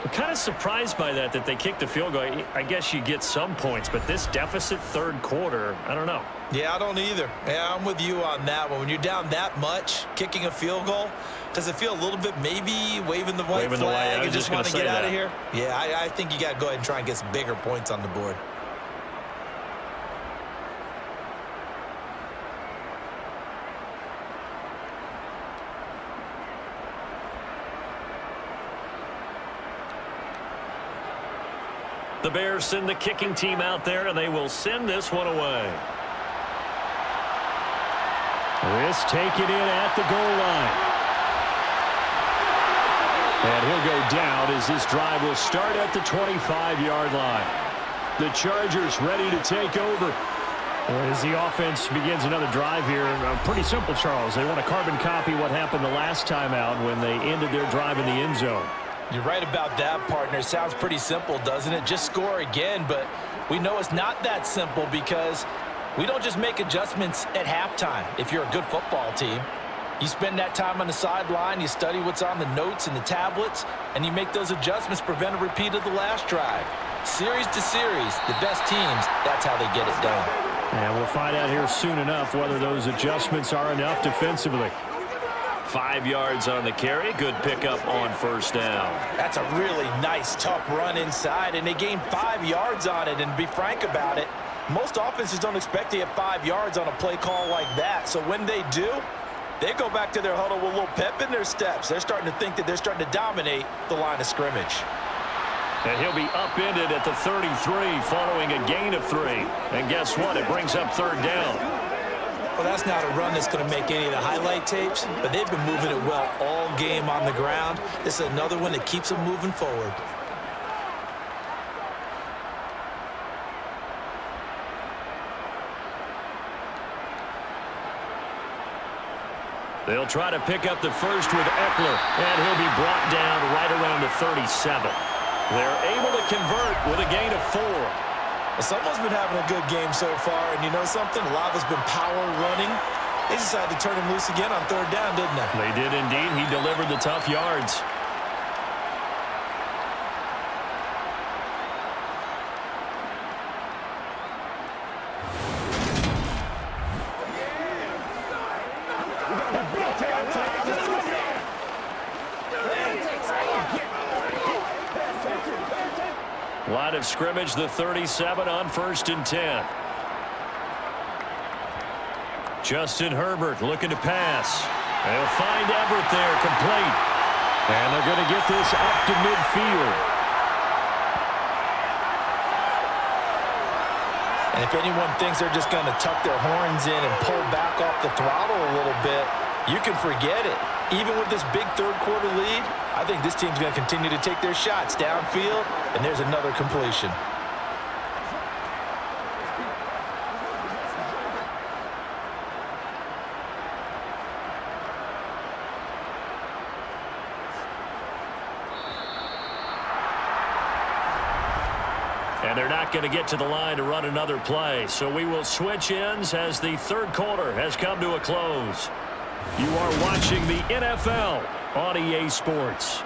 I'm kind of surprised by that they kicked the field goal. I guess you get some points, but this deficit third quarter, I don't know. Yeah, I don't either. Yeah, I'm with you on that one. When you're down that much, kicking a field goal, does it feel a little bit maybe waving the white flag and just want to get out of here? Yeah, I think you got to go ahead and try and get some bigger points on the board. The Bears send the kicking team out there, and they will send this one away. This taken in at the goal line. And he'll go down as this drive will start at the 25-yard line. The Chargers ready to take over. As the offense begins another drive here, pretty simple, Charles. They want to carbon copy what happened the last time out when they ended their drive in the end zone. You're right about that, partner. Sounds pretty simple, doesn't it? Just score again, but we know it's not that simple because we don't just make adjustments at halftime if you're a good football team. You spend that time on the sideline, you study what's on the notes and the tablets, and you make those adjustments, prevent a repeat of the last drive. Series to series, the best teams, that's how they get it done. And we'll find out here soon enough whether those adjustments are enough defensively. 5 yards on the carry. Good pickup on first down. That's a really nice, tough run inside, and they gained 5 yards on it. And to be frank about it, most offenses don't expect to get 5 yards on a play call like that. So when they do, they go back to their huddle with a little pep in their steps. They're starting to think that they're starting to dominate the line of scrimmage. And he'll be upended at the 33 following a gain of 3. And guess what? It brings up third down. Well, that's not a run that's going to make any of the highlight tapes, but they've been moving it well all game on the ground. This is another one that keeps them moving forward. They'll try to pick up the first with Eckler, and he'll be brought down right around the 37. They're able to convert with a gain of 4. Someone's been having a good game so far, and you know something? A lot of it's been power running. They decided to turn him loose again on third down, didn't they? They did indeed. He delivered the tough yards. Line of scrimmage, the 37 on 1st and 10. Justin Herbert looking to pass. They'll find Everett there, complete. And they're going to get this up to midfield. And if anyone thinks they're just going to tuck their horns in and pull back off the throttle a little bit, you can forget it. Even with this big third quarter lead, I think this team's going to continue to take their shots downfield, and there's another completion. And they're not going to get to the line to run another play. So we will switch ends as the third quarter has come to a close. You are watching the NFL on EA Sports.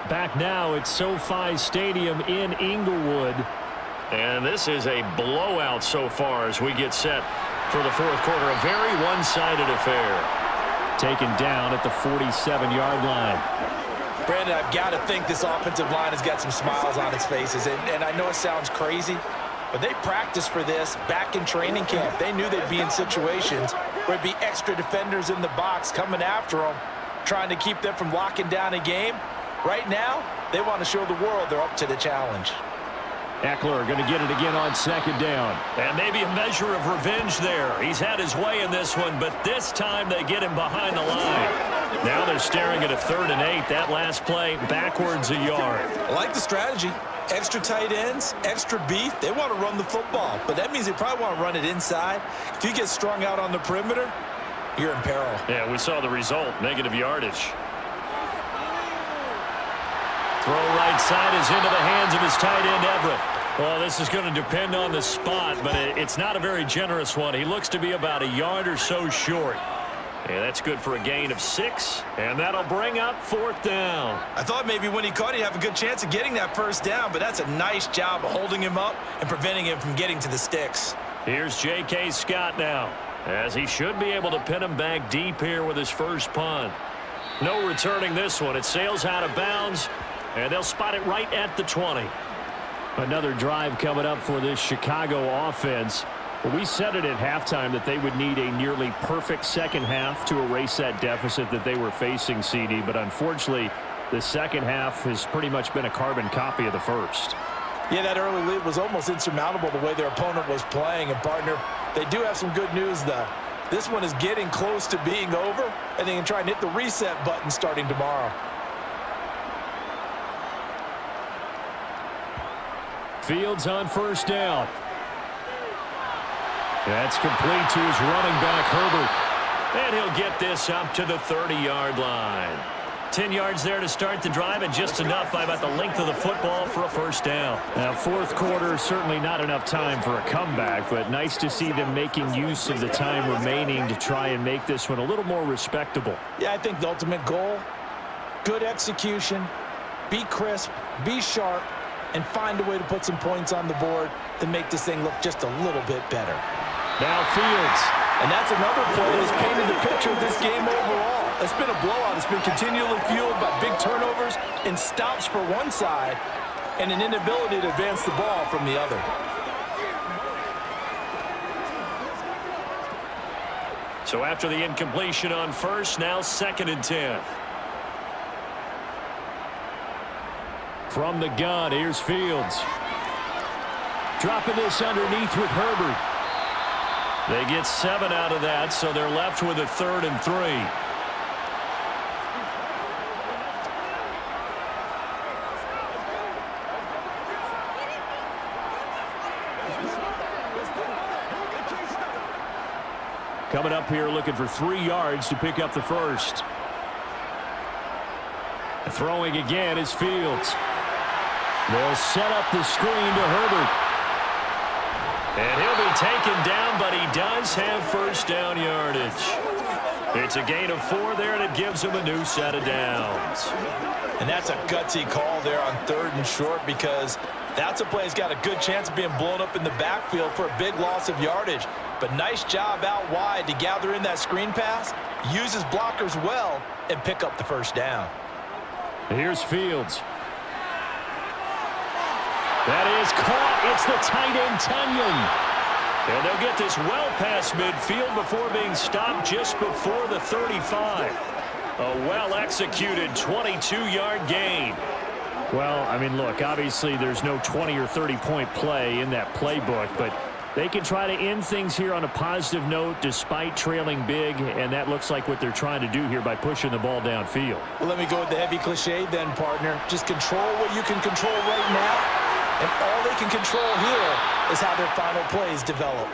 Back now at SoFi Stadium in Inglewood. And this is a blowout so far as we get set for the fourth quarter. A very one-sided affair. Taken down at the 47-yard line. Brandon, I've got to think this offensive line has got some smiles on its faces. And I know it sounds crazy, but they practiced for this back in training camp. They knew they'd be in situations where it'd be extra defenders in the box coming after them, trying to keep them from locking down a game. Right now, they want to show the world they're up to the challenge. Eckler going to get it again on second down. And maybe a measure of revenge there. He's had his way in this one, but this time they get him behind the line. Now they're staring at a 3rd and 8. That last play, backwards a yard. I like the strategy. Extra tight ends, extra beef. They want to run the football, but that means they probably want to run it inside. If you get strung out on the perimeter, you're in peril. Yeah, we saw the result, negative yardage. Throw right side is into the hands of his tight end, Everett. Well, this is going to depend on the spot, but it's not a very generous one. He looks to be about a yard or so short. Yeah, that's good for a gain of 6, and that'll bring up 4th down. I thought maybe when he caught, he'd have a good chance of getting that first down, but that's a nice job of holding him up and preventing him from getting to the sticks. Here's J.K. Scott now, as he should be able to pin him back deep here with his first punt. No returning this one. It sails out of bounds, and they'll spot it right at the 20. Another drive coming up for this Chicago offense. Well, we said it at halftime that they would need a nearly perfect second half to erase that deficit that they were facing, CD. But unfortunately, the second half has pretty much been a carbon copy of the first. Yeah, that early lead was almost insurmountable the way their opponent was playing. And, partner, they do have some good news, though. This one is getting close to being over, and they can try and hit the reset button starting tomorrow. Fields on first down. That's complete to his running back, Herbert. And he'll get this up to the 30-yard line. 10 yards there to start the drive, and just enough by about the length of the football for a first down. Now, fourth quarter, certainly not enough time for a comeback, but nice to see them making use of the time remaining to try and make this one a little more respectable. Yeah, I think the ultimate goal, good execution, be crisp, be sharp, and find a way to put some points on the board to make this thing look just a little bit better. Now Fields. And that's another play that's painted the picture of this game overall. It's been a blowout. It's been continually fueled by big turnovers and stops for one side and an inability to advance the ball from the other. So after the incompletion on first, now 2nd and 10. From the gun, here's Fields. Dropping this underneath with Herbert. They get 7 out of that, so they're left with a 3rd and 3. Coming up here looking for 3 yards to pick up the first. Throwing again is Fields. They'll set up the screen to Herbert. And he'll be taken down, but he does have first down yardage. It's a gain of 4 there, and it gives him a new set of downs. And that's a gutsy call there on 3rd and short, because that's a play that's got a good chance of being blown up in the backfield for a big loss of yardage. But nice job out wide to gather in that screen pass, use his blockers well, and pick up the first down. Here's Fields. That is caught. It's the tight end, Tunyon. And they'll get this well past midfield before being stopped just before the 35. A well-executed 22-yard gain. Well, I mean, look, obviously there's no 20 or 30-point play in that playbook, but they can try to end things here on a positive note despite trailing big, and that looks like what they're trying to do here by pushing the ball downfield. Well, let me go with the heavy cliche then, partner. Just control what you can control right now, and all they can control here is how their final plays develop.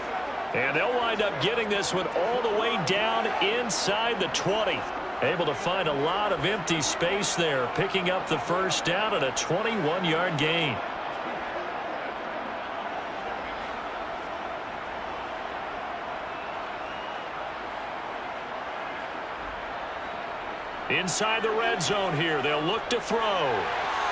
And they'll wind up getting this one all the way down inside the 20. Able to find a lot of empty space there, picking up the first down at a 21-yard gain. Inside the red zone here, they'll look to throw.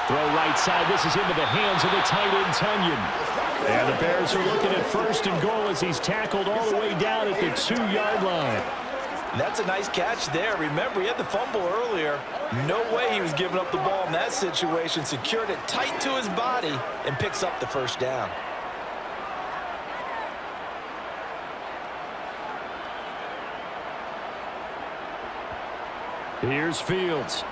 Throw right side. This is into the hands of the tight end, Tunyon. And the Bears are looking at 1st and goal as he's tackled all the way down at the 2-yard line. That's a nice catch there. Remember, he had the fumble earlier. No way he was giving up the ball in that situation. Secured it tight to his body and picks up the first down. Here's Fields.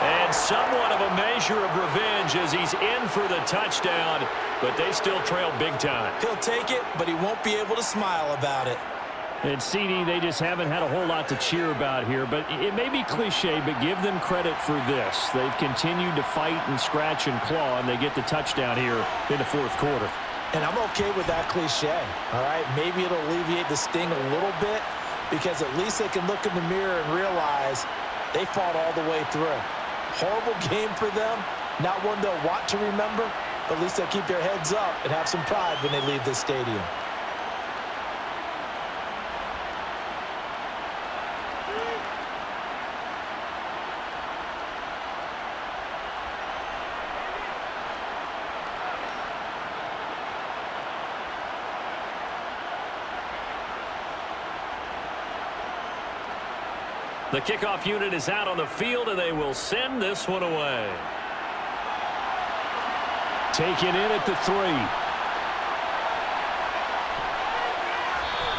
And And somewhat of a measure of revenge as he's in for the touchdown, but they still trail big time. He'll take it, but he won't be able to smile about it. And CD, they just haven't had a whole lot to cheer about here, but it may be cliche, but give them credit for this. They've continued to fight and scratch and claw, and they get the touchdown here in the fourth quarter. And I'm okay with that cliche, all right? Maybe it'll alleviate the sting a little bit because at least they can look in the mirror and realize they fought all the way through. Horrible game for them, not one they'll want to remember, but at least they'll keep their heads up and have some pride when they leave this stadium. The kickoff unit is out on the field, and they will send this one away. Taken in at the 3.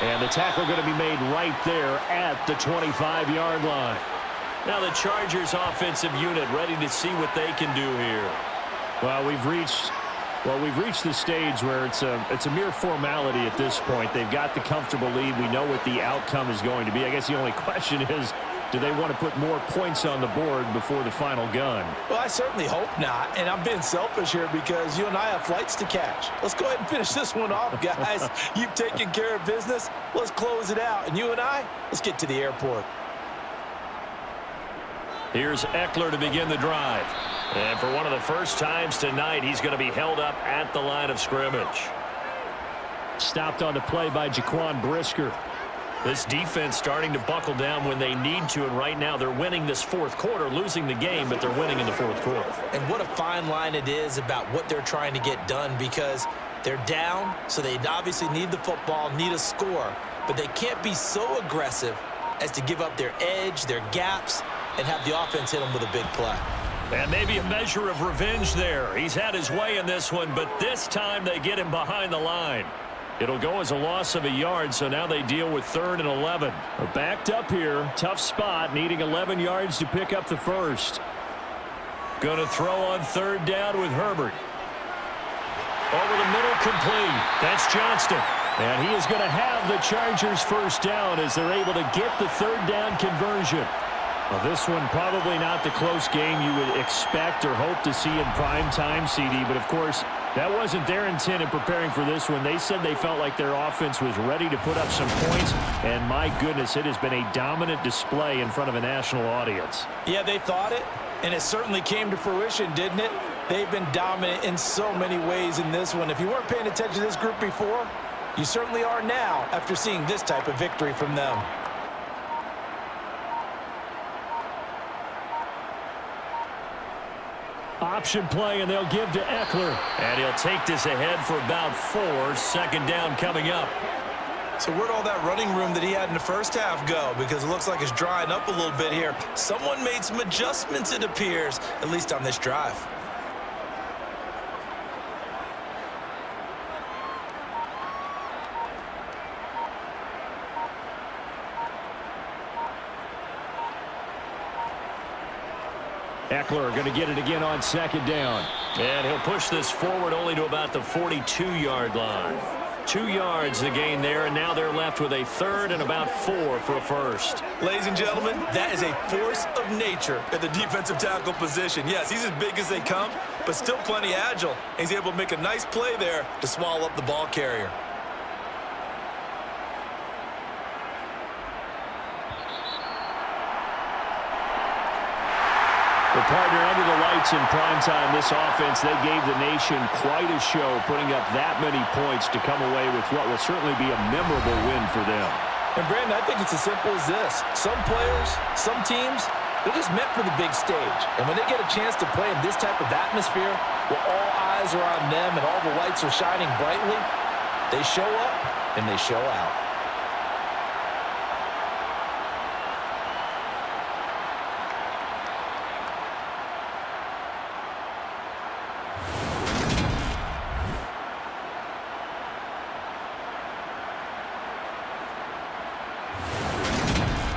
And the tackle going to be made right there at the 25-yard line. Now the Chargers offensive unit ready to see what they can do here. Well, we've reached the stage where it's a mere formality at this point. They've got the comfortable lead. We know what the outcome is going to be. I guess the only question is, do they want to put more points on the board before the final gun? Well, I certainly hope not, and I'm being selfish here because you and I have flights to catch. Let's go ahead and finish this one off, guys. You've taken care of business. Let's close it out, and you and I, let's get to the airport. Here's Eckler to begin the drive. And for one of the first times tonight, he's going to be held up at the line of scrimmage. Stopped on the play by Jaquan Brisker. This defense starting to buckle down when they need to, and right now they're winning this fourth quarter, losing the game, but they're winning in the fourth quarter. And what a fine line it is about what they're trying to get done because they're down, so they obviously need the football, need a score, but they can't be so aggressive as to give up their edge, their gaps, and have the offense hit them with a big play. And maybe a measure of revenge there. He's had his way in this one, but this time they get him behind the line. It'll go as a loss of a yard, so now they deal with 3rd and 11. They're backed up here. Tough spot, needing 11 yards to pick up the first. Going to throw on 3rd down with Herbert. Over the middle, complete. That's Johnston. And he is going to have the Chargers first down as they're able to get the 3rd down conversion. Well, this one probably not the close game you would expect or hope to see in prime time, CD. But, of course, that wasn't their intent in preparing for this one. They said they felt like their offense was ready to put up some points. And, my goodness, it has been a dominant display in front of a national audience. Yeah, they thought it, and it certainly came to fruition, didn't it? They've been dominant in so many ways in this one. If you weren't paying attention to this group before, you certainly are now after seeing this type of victory from them. Option play, and they'll give to Eckler. And he'll take this ahead for about 4. 2nd down coming up. So where'd all that running room that he had in the first half go? Because it looks like it's drying up a little bit here. Someone made some adjustments, it appears, at least on this drive. Eckler going to get it again on 2nd down. And he'll push this forward only to about the 42-yard line. 2 yards the gain there, and now they're left with a 3rd and about 4 for a first. Ladies and gentlemen, that is a force of nature at the defensive tackle position. Yes, he's as big as they come, but still plenty agile. He's able to make a nice play there to swallow up the ball carrier. The partner under the lights in primetime, this offense, they gave the nation quite a show, putting up that many points to come away with what will certainly be a memorable win for them. And, Brandon, I think it's as simple as this. Some players, some teams, they're just meant for the big stage. And when they get a chance to play in this type of atmosphere, where all eyes are on them and all the lights are shining brightly, they show up and they show out.